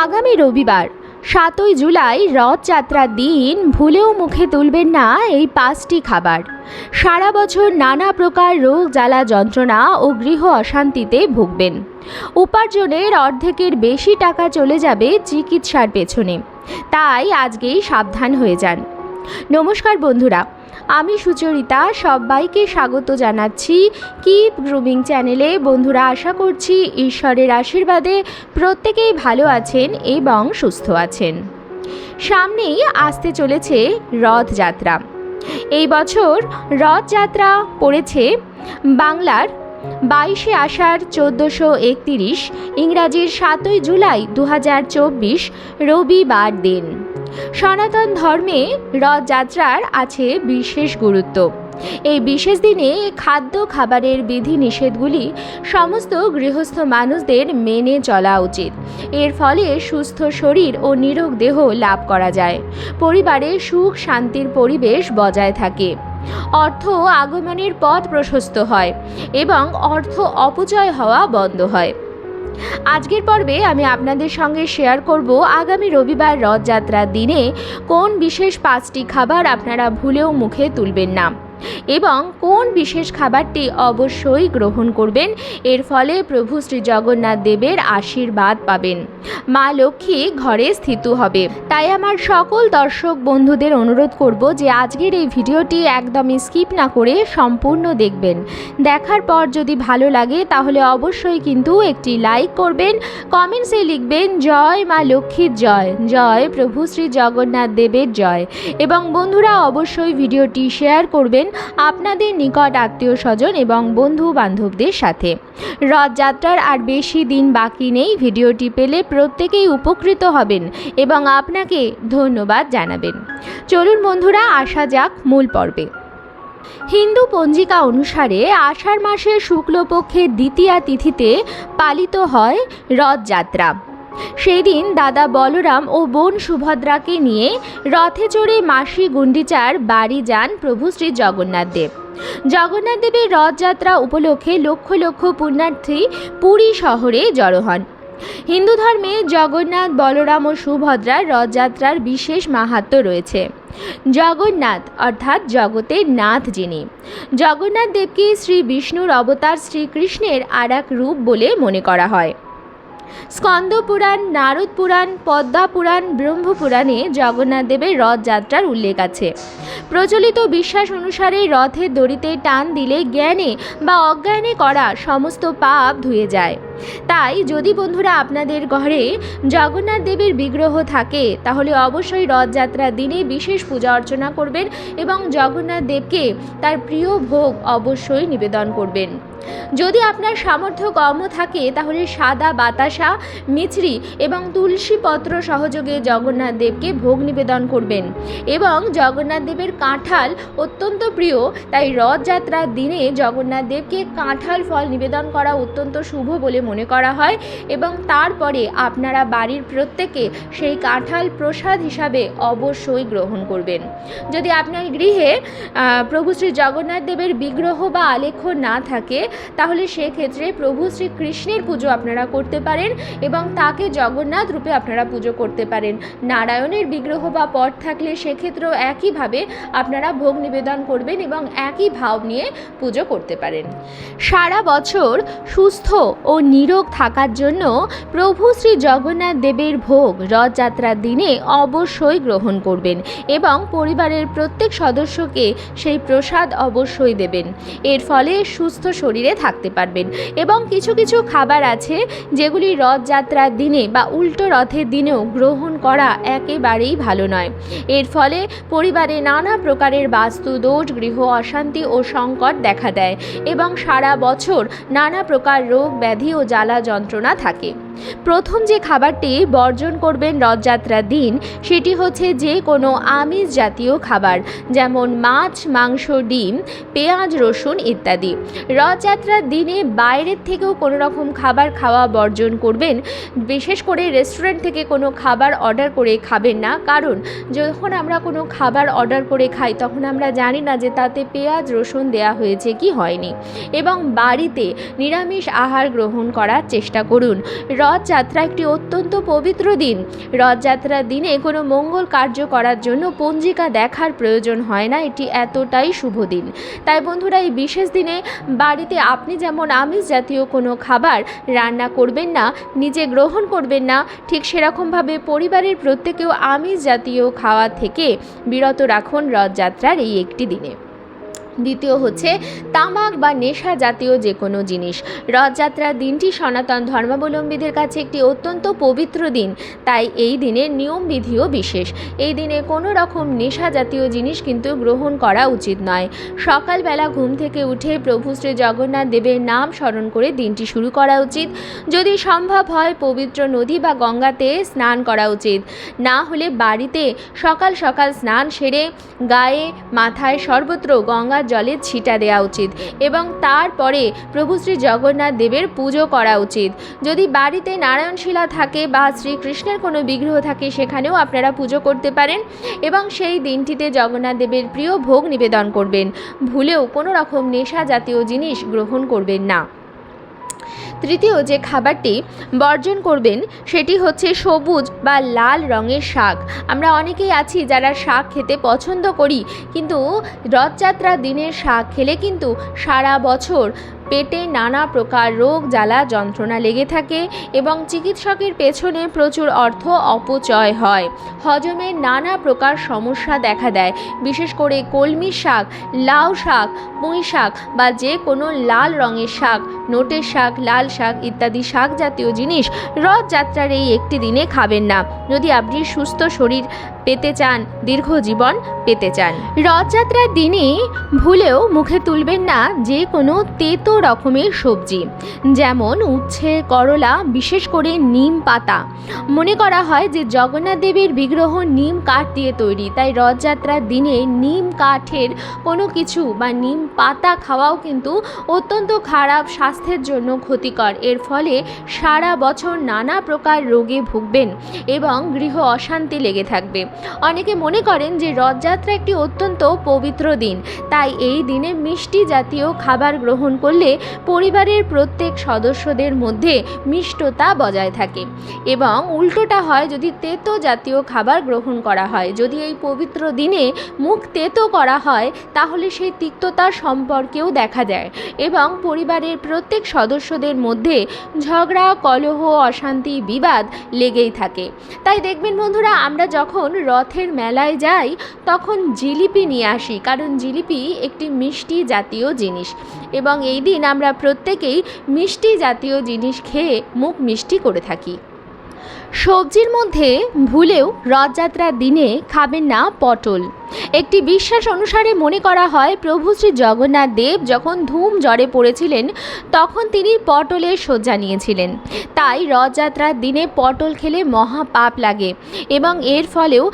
আগামী রবিবার ৭ই জুলাই রথযাত্রার দিন ভুলেও মুখে তুলবেন না এই ৫টি খাবার। সারা বছর নানা প্রকার রোগ জ্বালা যন্ত্রণা ও গৃহ অশান্তিতে ভুগবেন। উপার্জনের অর্ধেকের বেশি টাকা চলে যাবে চিকিৎসার পেছনে, তাই আজকেই সাবধান হয়ে যান। নমস্কার বন্ধুরা, আমি সুচরিতা সবাইকে স্বাগত জানাচ্ছি কিপ গ্রুমিং চ্যানেলে। বন্ধুরা, আশা করছি ঈশ্বরের আশীর্বাদে প্রত্যেকেই ভালো আছেন এবং সুস্থ আছেন। সামনেই আসতে চলেছে রথযাত্রা। এই বছর রথযাত্রা পড়েছে বাংলার 22শে আষাঢ় 1431, ইংরাজির 7ই জুলাই 2024 রবিবার দিন। সনাতন ধর্মে রথযাত্রার আছে বিশেষ গুরুত্ব। এই বিশেষ দিনে খাদ্য খাবারের বিধি নিষেধগুলি সমস্ত গৃহস্থ মানুষদের মেনে চলা উচিত। এর ফলে সুস্থ শরীর ও নিরোগ দেহ লাভ করা যায়। পরিবারে সুখ শান্তির পরিবেশ বজায় থাকে। অর্থ আগমনের পথ প্রশস্ত হয় এবং অর্থ অপচয় হওয়া বন্ধ হয়। আজকের পর্বে আমি আপনাদের সঙ্গে শেয়ার করব আগামী রবিবার রথযাত্রার দিনে কোন বিশেষ 5টি খাবার আপনারা ভুলেও মুখে তুলবেন না এবং কোন বিশেষ খাবারটি অবশ্যই গ্রহণ করবেন। এর ফলে প্রভু শ্রী জগন্নাথ দেবের আশীর্বাদ পাবেন, মা লক্ষ্মী ঘরে স্থিত হবে। তাই আমার সকল দর্শক বন্ধুদের অনুরোধ করব যে আজকের এই ভিডিওটি একদমই স্কিপ না করে সম্পূর্ণ দেখবেন। দেখার পর যদি ভালো লাগে তাহলে অবশ্যই কিন্তু একটি লাইক করবেন, কমেন্টসে লিখবেন জয় মা লক্ষ্মীর জয়, জয় প্রভু শ্রী জগন্নাথ দেবের জয়। এবং বন্ধুরা, অবশ্যই ভিডিওটি শেয়ার করবেন আপনাদের নিকট আত্মীয় স্বজন এবং বন্ধু বান্ধবদের সাথে। রথযাত্রার আর বেশি দিন বাকি নেই। ভিডিওটি পেলে প্রত্যেকেই উপকৃত হবেন এবং আপনাকে ধন্যবাদ জানাবেন। চলুন বন্ধুরা, আসা যাক মূল পর্বে। হিন্দু পঞ্জিকা অনুসারে আষাঢ় মাসের শুক্লপক্ষের দ্বিতীয়া তিথিতে পালিত হয় রথযাত্রা। সেই দিন দাদা বলরাম ও বোন সুভদ্রাকে নিয়ে রথে চড়ে মাসি গুন্ডিচার বাড়ি যান প্রভু শ্রী জগন্নাথ দেব। জগন্নাথ দেবের রথযাত্রা উপলক্ষে লক্ষ লক্ষ পুণ্যার্থী পুরী শহরে জড়ো হন। হিন্দু ধর্মে জগন্নাথ, বলরাম ও সুভদ্রার রথযাত্রার বিশেষ মাহাত্ম্য রয়েছে। জগন্নাথ অর্থাৎ জগতের নাথ যিনি। জগন্নাথ দেবকে শ্রী বিষ্ণুর অবতার শ্রীকৃষ্ণের আর এক রূপ বলে মনে করা হয়। স্কন্দ পুরাণ, নারদ পুরাণ, পদ্মা পুরাণ, ব্রহ্ম পুরাণে জগন্নাথ দেবের রথযাত্রার উল্লেখ আছে। প্রচলিত বিশ্বাস অনুসারে রথের দড়িতে টান দিলে জ্ঞানে বা অজ্ঞানে করা সমস্ত পাপ ধুয়ে যায়। তাই যদি বন্ধুরা আপনাদের ঘরে জগন্নাথ দেবের বিগ্রহ থাকে তাহলে অবশ্যই রথযাত্রার দিনে বিশেষ পূজা অর্চনা করবেন এবং জগন্নাথ দেবকে তার প্রিয় ভোগ অবশ্যই নিবেদন করবেন। যদি আপনার সামর্থ্য কমও থাকে তাহলে সাদা বাতাসা, মিছরি এবং তুলসী পত্র সহযোগে জগন্নাথ দেবকে ভোগ নিবেদন করবেন। এবং জগন্নাথ দেবের কাঁঠাল অত্যন্ত প্রিয়, তাই রথযাত্রার দিনে জগন্নাথ দেবকে কাঁঠাল ফল নিবেদন করা অত্যন্ত শুভ বলে মনে করা হয় এবং তারপরে আপনারা বাড়ির প্রত্যেকে সেই কাঁঠাল প্রসাদ হিসাবে অবশ্যই গ্রহণ করবেন। যদি আপনার গৃহে প্রভু শ্রী জগন্নাথ দেবের বিগ্রহ বা আলেখ্য না থাকে তাহলে সেক্ষেত্রে প্রভু শ্রীকৃষ্ণের পুজো আপনারা করতে পারেন এবং তাকে জগন্নাথ রূপে আপনারা পুজো করতে পারেন। নারায়ণের বিগ্রহ বা পট থাকলে সেক্ষেত্রেও একইভাবে আপনারা ভোগ নিবেদন করবেন এবং একই ভাব নিয়ে পুজো করতে পারেন। সারা বছর সুস্থ ও নিরোগ থাকার জন্য প্রভু শ্রী জগন্নাথ দেবের ভোগ রথযাত্রার দিনে অবশ্যই গ্রহণ করবেন এবং পরিবারের প্রত্যেক সদস্যকে সেই প্রসাদ অবশ্যই দেবেন। এর ফলে সুস্থ শরীরে থাকতে পারবেন। এবং কিছু কিছু খাবার আছে যেগুলি রথযাত্রার দিনে বা উল্টো রথের দিনেও গ্রহণ করা একেবারেই ভালো নয়। এর ফলে পরিবারে নানা প্রকারের বাস্তু দোষ, গৃহ অশান্তি ও সংকট দেখা দেয় এবং সারা বছর নানা প্রকার রোগ ব্যাধি ও জ্বালা যন্ত্রণা থাকে। প্রথম যে খাবারটি বর্জন করবেন রথযাত্রার দিন সেটি হচ্ছে যে কোনো আমিষ জাতীয় খাবার, যেমন মাছ, মাংস, ডিম, পেঁয়াজ, রসুন ইত্যাদি। রথযাত্রার দিনে বাইরের থেকেও কোনো রকম খাবার খাওয়া বর্জন করবেন। বিশেষ করে রেস্টুরেন্ট থেকে কোনো খাবার অর্ডার করে খাবেন না, কারণ যখন আমরা কোনো খাবার অর্ডার করে খাই তখন আমরা জানি না যে তাতে পেঁয়াজ রসুন দেয়া হয়েছে কি হয়নি। এবং বাড়িতে নিরামিষ আহার গ্রহণ করার চেষ্টা করুন। রথযাত্রা একটি অত্যন্ত পবিত্র দিন। রথযাত্রার দিনে কোনো মঙ্গল কার্য করার জন্য পঞ্জিকা দেখার প্রয়োজন হয় না, এটি এতটাই শুভ দিন। তাই বন্ধুরা, এই বিশেষ দিনে বাড়িতে আপনি যেমন আমিষ জাতীয় কোনো খাবার রান্না করবেন না, নিজে গ্রহণ করবেন না, ঠিক সেরকমভাবে পরিবারের প্রত্যেকেও আমিষ জাতীয় খাওয়া থেকে বিরত রাখুন রথযাত্রার এই একটি দিনে। দ্বিতীয় হচ্ছে তামাক বা নেশা জাতীয় যে কোনো জিনিস। রথযাত্রার দিনটি সনাতন ধর্মাবলম্বীদের কাছে একটি অত্যন্ত পবিত্র দিন, তাই এই দিনের নিয়মবিধিও বিশেষ। এই দিনে কোনো রকম নেশা জাতীয় জিনিস কিন্তু গ্রহণ করা উচিত নয়। সকালবেলা ঘুম থেকে উঠে প্রভু শ্রী জগন্নাথ দেবের নাম স্মরণ করে দিনটি শুরু করা উচিত। যদি সম্ভব হয় পবিত্র নদী বা গঙ্গাতে স্নান করা উচিত, না হলে বাড়িতে সকাল সকাল স্নান সেরে গায়ে মাথায় সর্বত্র গঙ্গা জলে ছিটা দেওয়া উচিত এবং তারপরে প্রভু শ্রী জগন্নাথ দেবের পুজো করা উচিত। যদি বাড়িতে নারায়ণশিলা থাকে বা শ্রীকৃষ্ণের কোনো বিগ্রহ থাকে, সেখানেও আপনারা পুজো করতে পারেন এবং সেই দিনটিতে জগন্নাথ দেবের প্রিয় ভোগ নিবেদন করবেন। ভুলেও কোনো রকম নেশা জাতীয় জিনিস গ্রহণ করবেন না। তৃতীয় যে খাবারটি বর্জন করবেন সেটি হচ্ছে সবুজ বা লাল রঙের শাক। আমরা অনেকেই আছি যারা শাক খেতে পছন্দ করি, কিন্তু রথযাত্রার দিনের শাক খেলে কিন্তু সারা বছর পেটে নানা প্রকার রোগ জ্বালা যন্ত্রণা লেগে থাকে এবং চিকিৎসকের পেছনে প্রচুর অর্থ অপচয় হয়। হজমের নানা প্রকার সমস্যা দেখা দেয়। বিশেষ করে কলমি শাক, লাউ শাক, পুঁই শাক বা যে কোনো লাল রঙের শাক, নোটের শাক, লাল শাক ইত্যাদি শাক জাতীয় জিনিস রথযাত্রার এই একটি দিনে খাবেন না, যদি আপনি সুস্থ শরীর পেতে চান, দীর্ঘ জীবন পেতে চান। রথযাত্রার দিনে ভুলেও মুখে তুলবেন না যে কোনো তেতো রকমের সবজি, যেমন উচ্ছে, করলা, বিশেষ করে নিম পাতা। মনে করা হয় যে জগন্নাথ দেবের বিগ্রহ নিম কাঠ দিয়ে তৈরি, তাই রথযাত্রার দিনে নিম কাঠের কোনো কিছু বা নিম পাতা খাওয়াও কিন্তু অত্যন্ত খারাপ, স্বাস্থ্যের জন্য ক্ষতিকর। এর ফলে সারা বছর নানা প্রকার রোগে ভুগবেন এবং গৃহ অশান্তি লেগে থাকবে। অনেকে মনে করেন যে রথযাত্রা একটি অত্যন্ত পবিত্র দিন, তাই এই দিনে মিষ্টি জাতীয় খাবার গ্রহণ করলে পরিবারের প্রত্যেক সদস্যদের মধ্যে মিষ্টতা বজায় থাকে এবং উল্টোটা হয় যদি তেতো জাতীয় খাবার গ্রহণ করা হয়। যদি এই পবিত্র দিনে মুখ তেতো করা হয় তাহলে সেই তিক্ততার সম্পর্কেও দেখা যায় এবং পরিবারের প্রত্যেক সদস্যদের মধ্যে ঝগড়া, কলহ, অশান্তি, বিবাদ লেগেই থাকে। তাই দেখবেন বন্ধুরা, আমরা যখন রথের মেলায় যাই তখন জিলিপি নিয়ে আসি, কারণ জিলিপি একটি মিষ্টি জাতীয় জিনিস এবং এই দিন আমরা প্রত্যেকেই মিষ্টি জাতীয় জিনিস খেয়ে মুখ মিষ্টি করে থাকি। সবজির মধ্যে ভুলেও রথযাত্রার দিনে খাবেন না পটল। একটি বিশ্বাস অনুসারে মনে করা হয় প্রভু শ্রী জগন্নাথ দেব যখন ধূম জ্বরে পড়েছিলেন তখন তিনি পটলের শয্যা নিয়েছিলেন। তাই রথযাত্রার দিনে পটল খেলে মহা পাপ লাগে এবং এর ফলেও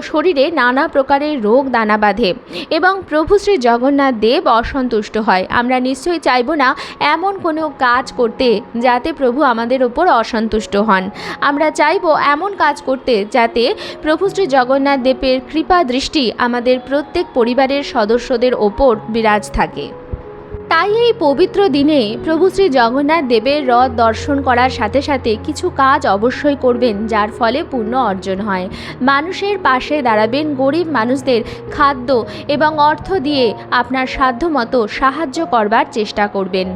শরীরে নানা প্রকারের রোগ দানা বাঁধে এবং প্রভু শ্রী জগন্নাথ দেব অসন্তুষ্ট হয়। আমরা নিশ্চয়ই চাইব না এমন কোনো কাজ করতে যাতে প্রভু আমাদের ওপর অসন্তুষ্ট হন। আমরা চাইব এমন কাজ করতে যাতে প্রভু শ্রী জগন্নাথ দেবের কৃপা দৃষ্টি আমাদের প্রত্যেক পরিবারের সদস্যদের ওপর বিরাজ থাকে। তাই এই পবিত্র দিনে প্রভু শ্রী জগন্নাথ দেবের রথ দর্শন করার সাথে সাথে কিছু কাজ অবশ্যই করবেন যার ফলে পুণ্য অর্জন হয়। মানুষের পাশে দাঁড়াবেন, গরিব মানুষদের খাদ্য এবং অর্থ দিয়ে আপনার সাধ্যমতো সাহায্য করবার চেষ্টা করবেন।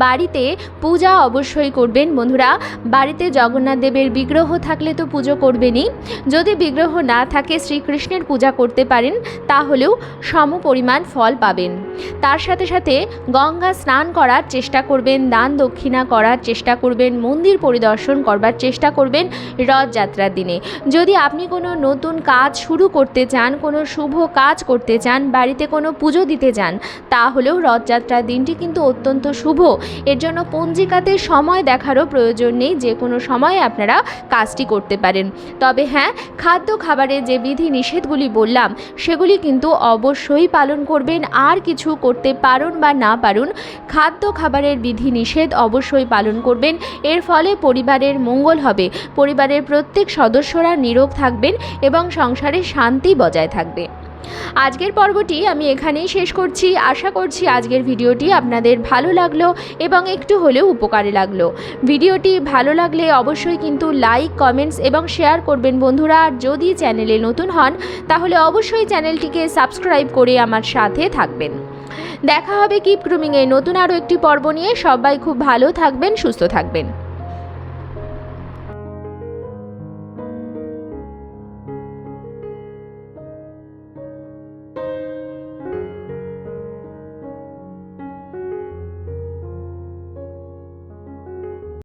বাড়িতে পূজা অবশ্যই করবেন বন্ধুরা। বাড়িতে জগন্নাথ দেবের বিগ্রহ থাকলে তো পুজো করবেনই, যদি বিগ্রহ না থাকে শ্রীকৃষ্ণের পূজা করতে পারেন, তাহলেও সম পরিমাণ ফল পাবেন। তার সাথে সাথে গঙ্গা স্নান করার চেষ্টা করবেন, দান দক্ষিণা করার চেষ্টা করবেন, মন্দির পরিদর্শন করবার চেষ্টা করবেন রথযাত্রার দিনে। যদি আপনি কোনো নতুন কাজ শুরু করতে চান, কোনো শুভ কাজ করতে চান, বাড়িতে কোনো পুজো দিতে চান, তাহলেও রথযাত্রার দিনটি কিন্তু অত্যন্ত শুভ। এর জন্য পঞ্জিকাতে সময় দেখারও প্রয়োজন নেই, যে কোনো সময়ে আপনারা কাজটি করতে পারেন। তবে হ্যাঁ, খাদ্য খাবারের যে বিধি নিষেধগুলি বললাম সেগুলি কিন্তু অবশ্যই পালন করবেন। আর কিছু করতে পারুন বা না পারুন, খাদ্য খাবারের বিধি নিষেধ অবশ্যই পালন করবেন। এর ফলে পরিবারের মঙ্গল হবে, পরিবারের প্রত্যেক সদস্যরা নিরোগ থাকবেন এবং সংসারে শান্তি বজায় থাকবে। আজকের পর্বটি আমি এখানেই শেষ করছি। আশা করছি আজকের ভিডিওটি আপনাদের ভালো লাগলো এবং একটু হলেও উপকারে লাগলো। ভিডিওটি ভালো লাগলে অবশ্যই কিন্তু লাইক, কমেন্টস এবং শেয়ার করবেন বন্ধুরা। আর যদি চ্যানেলে নতুন হন তাহলে অবশ্যই চ্যানেলটিকে সাবস্ক্রাইব করে আমার সাথে থাকবেন। দেখা হবে কিপ গ্রুমিংয়ে নতুন আরও একটি পর্ব নিয়ে। সবাই খুব ভালো থাকবেন, সুস্থ থাকবেন।